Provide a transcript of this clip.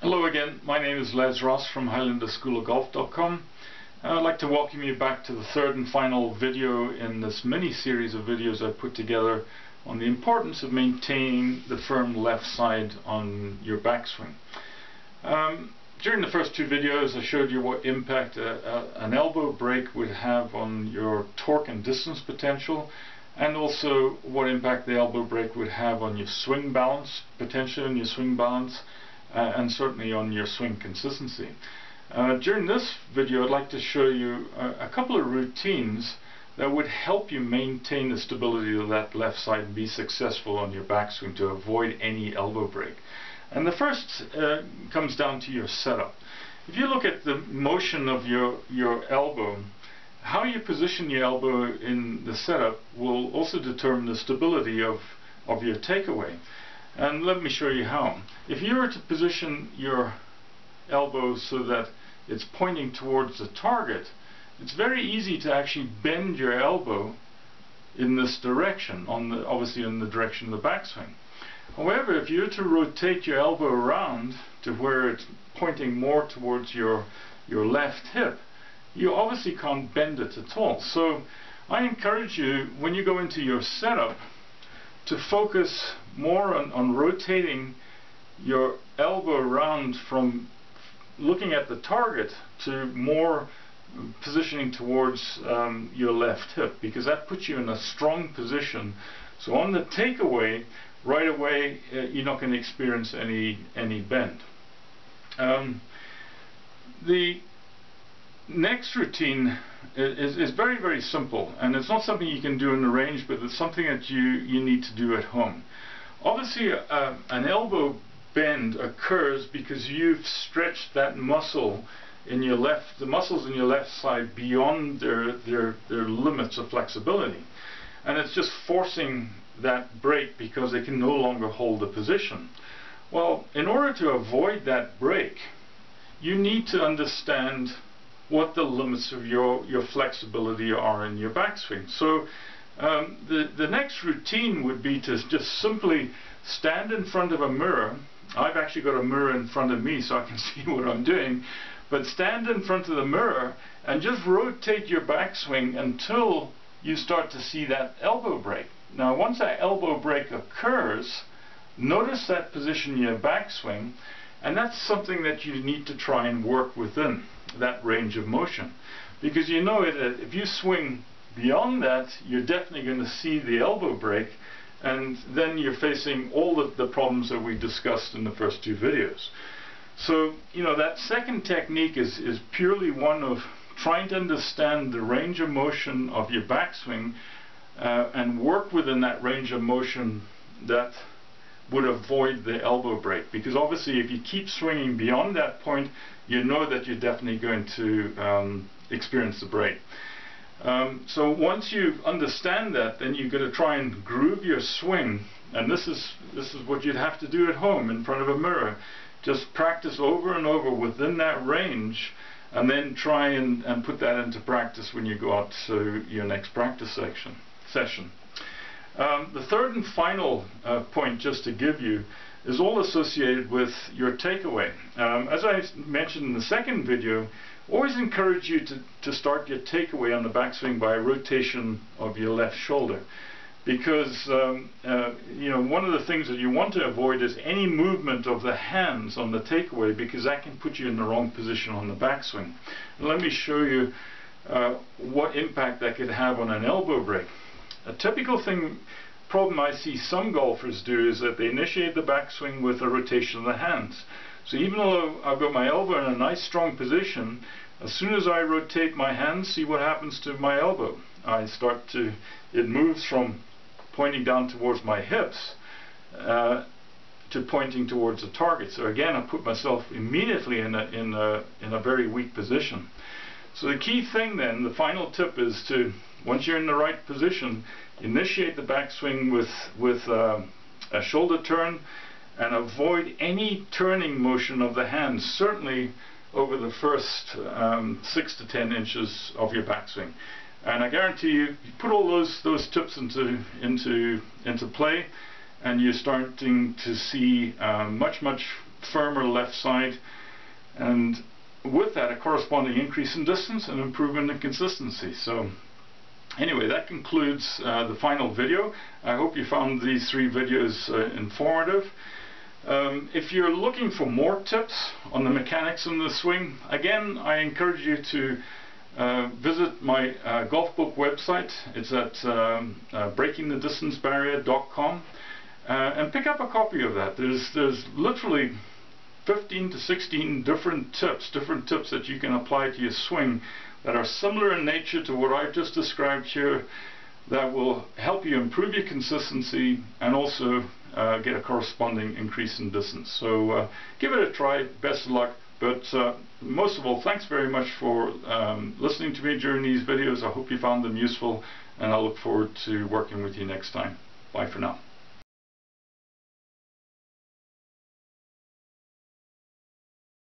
Hello again, my name is Les Ross from HighlanderSchoolofGolf.com. I'd like to welcome you back to the third and final video in this mini series of videos I've put together on the importance of maintaining the firm left side on your backswing. During the first two videos I showed you what impact an elbow break would have on your torque and distance potential, and also what impact the elbow break would have on your swing balance potential and your swing balance, and certainly on your swing consistency. During this video I'd like to show you a couple of routines that would help you maintain the stability of that left side and be successful on your backswing to avoid any elbow break. And the first comes down to your setup. If you look at the motion of your elbow, how you position your elbow in the setup will also determine the stability of your takeaway. And let me show you how. If you were to position your elbow so that it's pointing towards the target, it's very easy to actually bend your elbow in this direction, obviously in the direction of the backswing. However, if you were to rotate your elbow around to where it's pointing more towards your left hip, you obviously can't bend it at all. So I encourage you, when you go into your setup, to focus more on rotating your elbow around from looking at the target to more positioning towards your left hip, because that puts you in a strong position. So on the takeaway, right away, you're not going to experience any bend. The next routine is very, very simple, and it's not something you can do in the range, but it's something that you need to do at home. Obviously, an elbow bend occurs because you've stretched that muscle in your the muscles in your left side beyond their limits of flexibility, and it's just forcing that break because they can no longer hold the position. Well, in order to avoid that break, you need to understand what the limits of your flexibility are in your backswing. So the next routine would be to just simply stand in front of a mirror. I've actually got a mirror in front of me so I can see what I'm doing, but stand in front of the mirror and just rotate your backswing until you start to see that elbow break. Now once that elbow break occurs, notice that position in your backswing, and that's something that you need to try and work within that range of motion, because you know that if you swing beyond that, you're definitely going to see the elbow break, and then you're facing all of the problems that we discussed in the first two videos. So you know, that second technique is purely one of trying to understand the range of motion of your backswing and work within that range of motion that would avoid the elbow break, because obviously if you keep swinging beyond that point, you know that you're definitely going to experience the break. So once you understand that, then you're going to try and groove your swing, and this is what you'd have to do at home in front of a mirror. Just practice over and over within that range, and then try and put that into practice when you go out to your next practice session. The third and final point, just to give you, is all associated with your takeaway. As I mentioned in the second video, always encourage you to start your takeaway on the backswing by a rotation of your left shoulder, because you know, one of the things that you want to avoid is any movement of the hands on the takeaway, because that can put you in the wrong position on the backswing. And let me show you what impact that could have on an elbow break. A typical problem I see some golfers do is that they initiate the backswing with a rotation of the hands. So even though I've got my elbow in a nice strong position, as soon as I rotate my hands, see what happens to my elbow. It moves from pointing down towards my hips to pointing towards the target. So again, I put myself immediately in a very weak position. So the key thing then, the final tip, is to, once you're in the right position, initiate the backswing with a shoulder turn, and avoid any turning motion of the hands, certainly over the first 6 to 10 inches of your backswing. And I guarantee you put all those tips into play, and you're starting to see much firmer left side, and with that a corresponding increase in distance and improvement in consistency. So anyway, that concludes the final video. I hope you found these 3 videos informative. If you're looking for more tips on the mechanics in the swing, again, I encourage you to visit my golf book website. It's at breakingthedistancebarrier.com, and pick up a copy of that. There's literally 15 to 16 different tips that you can apply to your swing that are similar in nature to what I've just described here, that will help you improve your consistency and also get a corresponding increase in distance. So give it a try. Best of luck. But most of all, thanks very much for listening to me during these videos. I hope you found them useful, and I look forward to working with you next time. Bye for now.